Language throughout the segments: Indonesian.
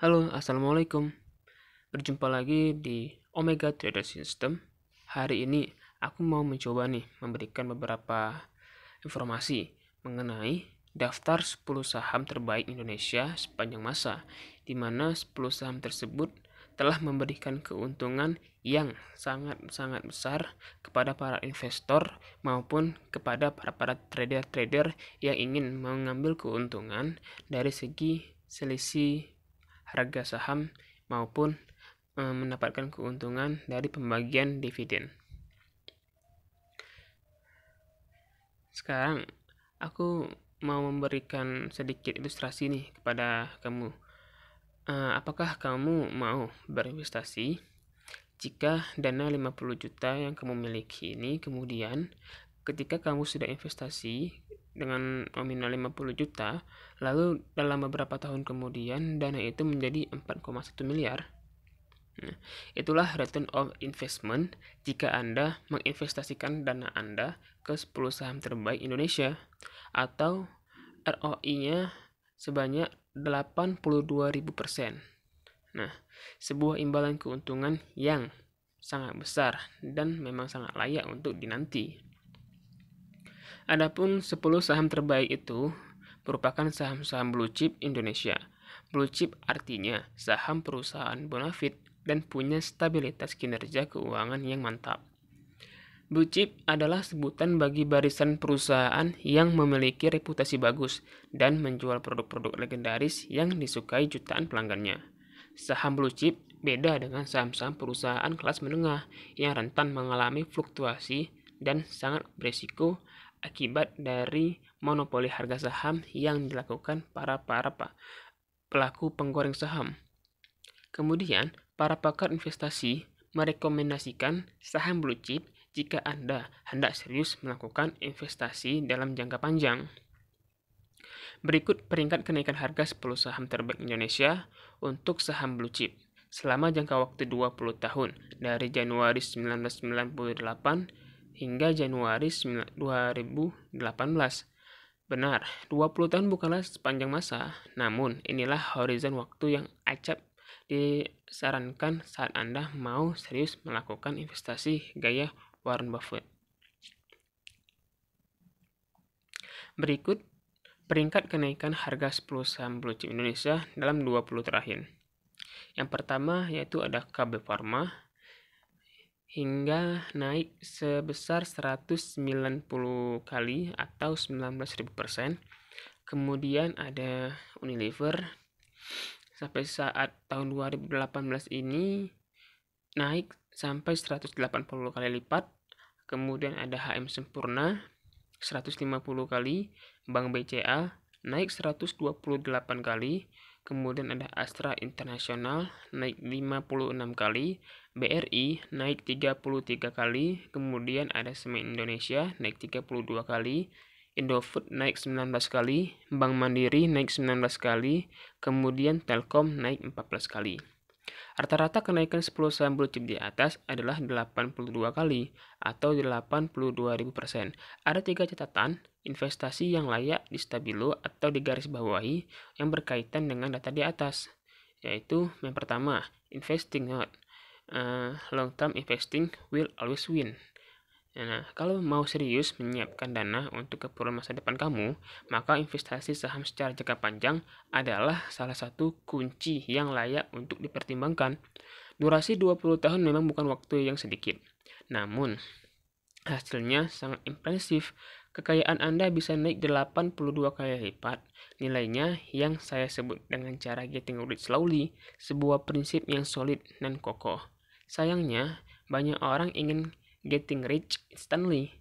Halo, Assalamualaikum. Berjumpa lagi di Omega Trader System. Hari ini aku mau mencoba memberikan beberapa informasi mengenai daftar 10 saham terbaik Indonesia sepanjang masa, di mana 10 saham tersebut telah memberikan keuntungan yang sangat-sangat besar kepada para investor maupun kepada para trader-trader yang ingin mengambil keuntungan dari segi selisih harga saham maupun mendapatkan keuntungan dari pembagian dividen. Sekarang aku mau memberikan sedikit ilustrasi kepada kamu. Apakah kamu mau berinvestasi jika dana 50 juta yang kamu miliki ini kemudian ketika kamu sudah investasi dengan nominal 50 juta, lalu dalam beberapa tahun kemudian dana itu menjadi 4,1 miliar? Nah, itulah return of investment jika Anda menginvestasikan dana Anda ke 10 saham terbaik Indonesia, atau ROI-nya sebanyak 82.000%. Nah, sebuah imbalan keuntungan yang sangat besar dan memang sangat layak untuk dinanti. Adapun 10 saham terbaik itu merupakan saham-saham blue chip Indonesia. Blue chip artinya saham perusahaan bonafit dan punya stabilitas kinerja keuangan yang mantap. Blue chip adalah sebutan bagi barisan perusahaan yang memiliki reputasi bagus dan menjual produk-produk legendaris yang disukai jutaan pelanggannya. Saham blue chip beda dengan saham-saham perusahaan kelas menengah yang rentan mengalami fluktuasi dan sangat berisiko akibat dari monopoli harga saham yang dilakukan para pelaku penggoreng saham. Kemudian, para pakar investasi merekomendasikan saham blue chip jika Anda hendak serius melakukan investasi dalam jangka panjang. Berikut peringkat kenaikan harga 10 saham terbaik Indonesia untuk saham blue chip selama jangka waktu 20 tahun dari Januari 1998 hingga Januari 2018. Benar, 20 tahun bukanlah sepanjang masa, namun inilah horizon waktu yang acap disarankan saat Anda mau serius melakukan investasi gaya Warren Buffett. Berikut peringkat kenaikan harga 10 saham blue chip Indonesia dalam 20 terakhir. Yang pertama yaitu ada KB Pharma hingga naik sebesar 190 kali atau 19.000%. Kemudian ada Unilever sampai saat tahun 2018 ini naik sampai 180 kali lipat. Kemudian ada HM Sempurna 150 kali, Bank BCA naik 128 kali, kemudian ada Astra International naik 56 kali, BRI naik 33 kali, kemudian ada Semen Indonesia naik 32 kali, Indofood naik 19 kali, Bank Mandiri naik 19 kali, kemudian Telkom naik 14 kali. Rata-rata kenaikan 10 saham blue chip di atas adalah 82 kali atau 82.000%. Ada 3 catatan investasi yang layak di stabilo atau digarisbawahi yang berkaitan dengan data di atas, yaitu yang pertama, investing not. Long term investing will always win. Nah, kalau mau serius menyiapkan dana untuk keperluan masa depan kamu, maka investasi saham secara jangka panjang adalah salah satu kunci yang layak untuk dipertimbangkan. Durasi 20 tahun memang bukan waktu yang sedikit, namun hasilnya sangat impresif. Kekayaan Anda bisa naik 82 kali lipat nilainya yang saya sebut dengan cara getting rich slowly, sebuah prinsip yang solid dan kokoh. Sayangnya, banyak orang ingin getting rich instantly,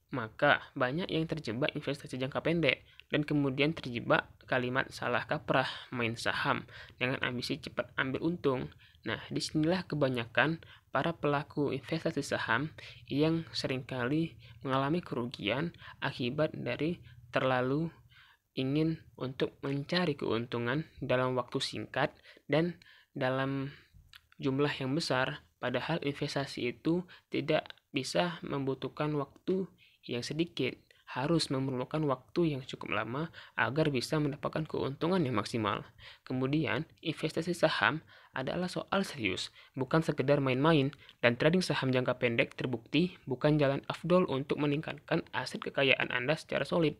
maka banyak yang terjebak investasi jangka pendek dan kemudian terjebak kalimat salah kaprah main saham dengan ambisi cepat ambil untung. Nah, disinilah kebanyakan para pelaku investasi saham yang seringkali mengalami kerugian akibat dari terlalu ingin untuk mencari keuntungan dalam waktu singkat dan dalam jumlah yang besar, padahal investasi itu tidak bisa membutuhkan waktu yang sedikit, harus memerlukan waktu yang cukup lama agar bisa mendapatkan keuntungan yang maksimal. Kemudian, investasi saham adalah soal serius, bukan sekedar main-main, dan trading saham jangka pendek terbukti bukan jalan afdol untuk meningkatkan aset kekayaan Anda secara solid.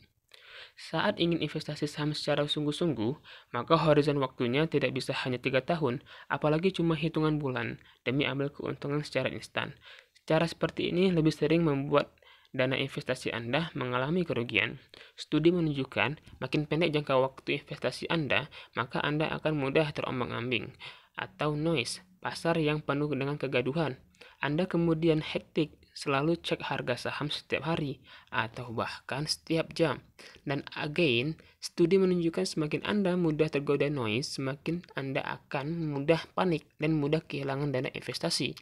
Saat ingin investasi saham secara sungguh-sungguh, maka horizon waktunya tidak bisa hanya 3 tahun, apalagi cuma hitungan bulan, demi ambil keuntungan secara instan. Cara seperti ini lebih sering membuat dana investasi Anda mengalami kerugian. Studi menunjukkan, makin pendek jangka waktu investasi Anda, maka Anda akan mudah terombang-ambing atau noise, pasar yang penuh dengan kegaduhan. Anda kemudian hektik, selalu cek harga saham setiap hari atau bahkan setiap jam. Dan again, studi menunjukkan semakin Anda mudah tergoda noise, semakin Anda akan mudah panik dan mudah kehilangan dana investasi.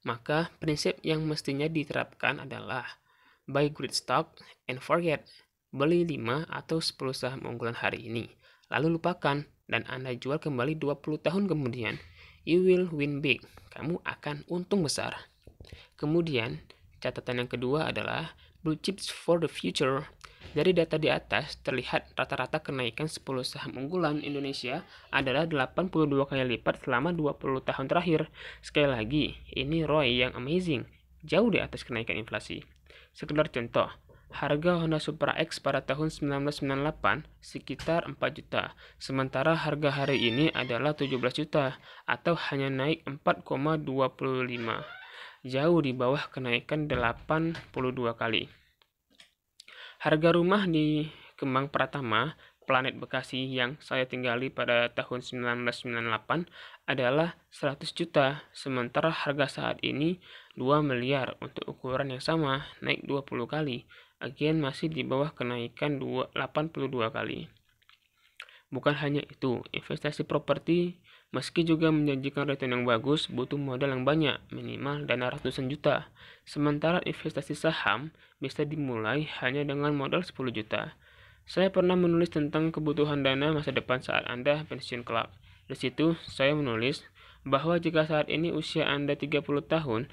Maka, prinsip yang mestinya diterapkan adalah buy great stock and forget. Beli 5 atau 10 saham unggulan hari ini, lalu lupakan, dan Anda jual kembali 20 tahun kemudian. You will win big. Kamu akan untung besar. Kemudian, catatan yang kedua adalah blue chips for the future. Dari data di atas, terlihat rata-rata kenaikan 10 saham unggulan Indonesia adalah 82 kali lipat selama 20 tahun terakhir. Sekali lagi, ini ROI yang amazing, jauh di atas kenaikan inflasi. Sekedar contoh, harga Honda Supra X pada tahun 1998 sekitar 4 juta, sementara harga hari ini adalah 17 juta, atau hanya naik 4,25. Jauh di bawah kenaikan 82 kali. Harga rumah di Kemang Pratama, Planet Bekasi yang saya tinggali pada tahun 1998 adalah 100 juta, sementara harga saat ini 2 miliar untuk ukuran yang sama, naik 20 kali. Again masih di bawah kenaikan 82 kali. Bukan hanya itu, investasi properti meski juga menjanjikan return yang bagus, butuh modal yang banyak, minimal dana ratusan juta. Sementara investasi saham bisa dimulai hanya dengan modal 10 juta. Saya pernah menulis tentang kebutuhan dana masa depan saat Anda pensiun kelak. Di situ, saya menulis bahwa jika saat ini usia Anda 30 tahun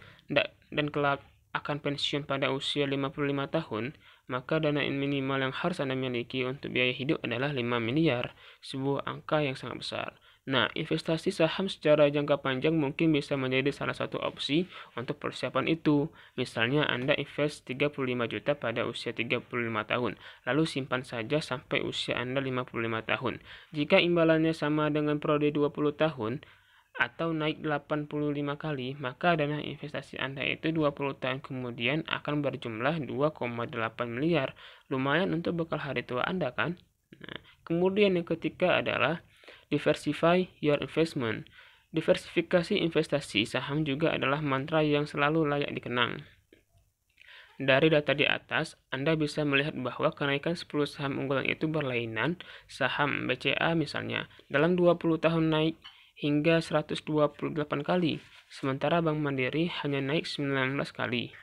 dan kelak akan pensiun pada usia 55 tahun, maka dana minimal yang harus Anda miliki untuk biaya hidup adalah 5 miliar, sebuah angka yang sangat besar. Nah, investasi saham secara jangka panjang mungkin bisa menjadi salah satu opsi untuk persiapan itu. Misalnya Anda invest 35 juta pada usia 35 tahun, lalu simpan saja sampai usia Anda 55 tahun. Jika imbalannya sama dengan periode 20 tahun, atau naik 85 kali, maka dana investasi Anda itu 20 tahun kemudian akan berjumlah 2,8 miliar. Lumayan untuk bekal hari tua Anda kan? Nah, kemudian yang ketiga adalah diversify your investment. Diversifikasi investasi saham juga adalah mantra yang selalu layak dikenang. Dari data di atas, Anda bisa melihat bahwa kenaikan 10 saham unggulan itu berlainan. Saham BCA misalnya, dalam 20 tahun naik hingga 128 kali, sementara Bank Mandiri hanya naik 19 kali.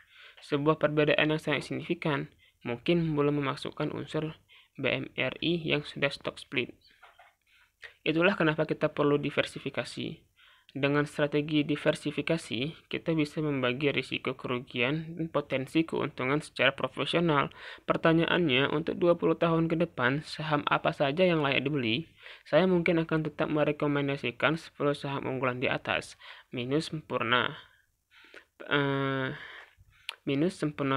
Sebuah perbedaan yang sangat signifikan, mungkin belum memasukkan unsur BMRI yang sudah stock split. Itulah kenapa kita perlu diversifikasi. Dengan strategi diversifikasi, kita bisa membagi risiko kerugian dan potensi keuntungan secara profesional. Pertanyaannya, untuk 20 tahun ke depan, saham apa saja yang layak dibeli? Saya mungkin akan tetap merekomendasikan 10 saham unggulan di atas, minus Sempurna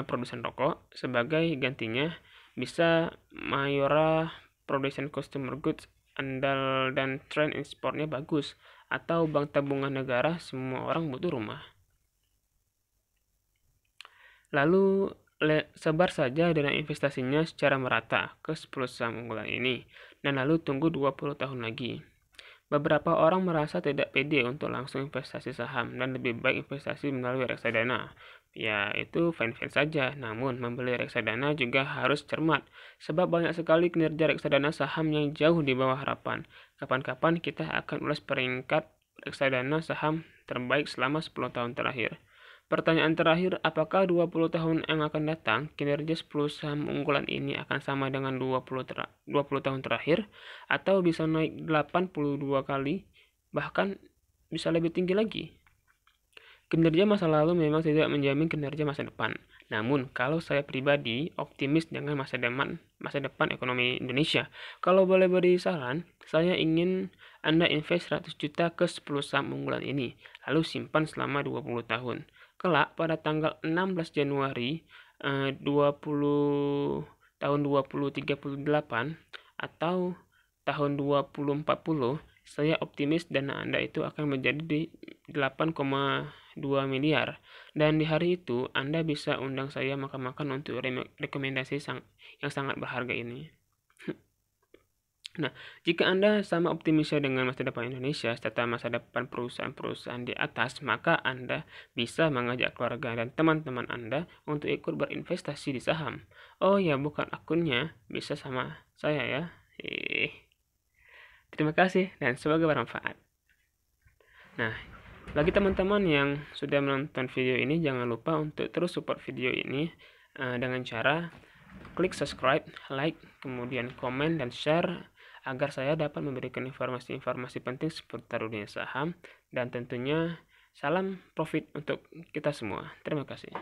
produsen rokok. Sebagai gantinya, bisa Mayora produsen consumer goods andal dan tren ekspornya bagus, atau Bank Tabungan Negara, semua orang butuh rumah. Lalu sebar saja dana investasinya secara merata ke 10 saham unggulan ini, dan lalu tunggu 20 tahun lagi. Beberapa orang merasa tidak pede untuk langsung investasi saham dan lebih baik investasi melalui reksadana. Ya, itu fine-fine saja, namun membeli reksadana juga harus cermat, sebab banyak sekali kinerja reksadana saham yang jauh di bawah harapan. Kapan-kapan kita akan ulas peringkat reksadana saham terbaik selama 10 tahun terakhir. Pertanyaan terakhir, apakah 20 tahun yang akan datang, kinerja 10 saham unggulan ini akan sama dengan 20 tahun terakhir, atau bisa naik 82 kali, bahkan bisa lebih tinggi lagi? Kinerja masa lalu memang tidak menjamin kinerja masa depan, Namun, kalau saya pribadi optimis dengan masa depan ekonomi Indonesia. Kalau boleh beri saran, saya ingin Anda invest 100 juta ke 10 saham unggulan ini, lalu simpan selama 20 tahun. Kelak pada tanggal 16 Januari 20 tahun 2038 atau tahun 2040, saya optimis dana Anda itu akan menjadi di 8,2 miliar. Dan di hari itu, Anda bisa undang saya makan-makan untuk rekomendasi yang sangat berharga ini. Nah, jika Anda sama optimisnya dengan masa depan Indonesia serta masa depan perusahaan-perusahaan di atas, maka Anda bisa mengajak keluarga dan teman-teman Anda untuk ikut berinvestasi di saham. Oh ya, bukan akunnya, bisa sama saya ya. Terima kasih dan semoga bermanfaat. Nah, bagi teman-teman yang sudah menonton video ini, jangan lupa untuk terus support video ini dengan cara klik subscribe, like, kemudian komen dan share agar saya dapat memberikan informasi-informasi penting seputar dunia saham, dan tentunya salam profit untuk kita semua. Terima kasih.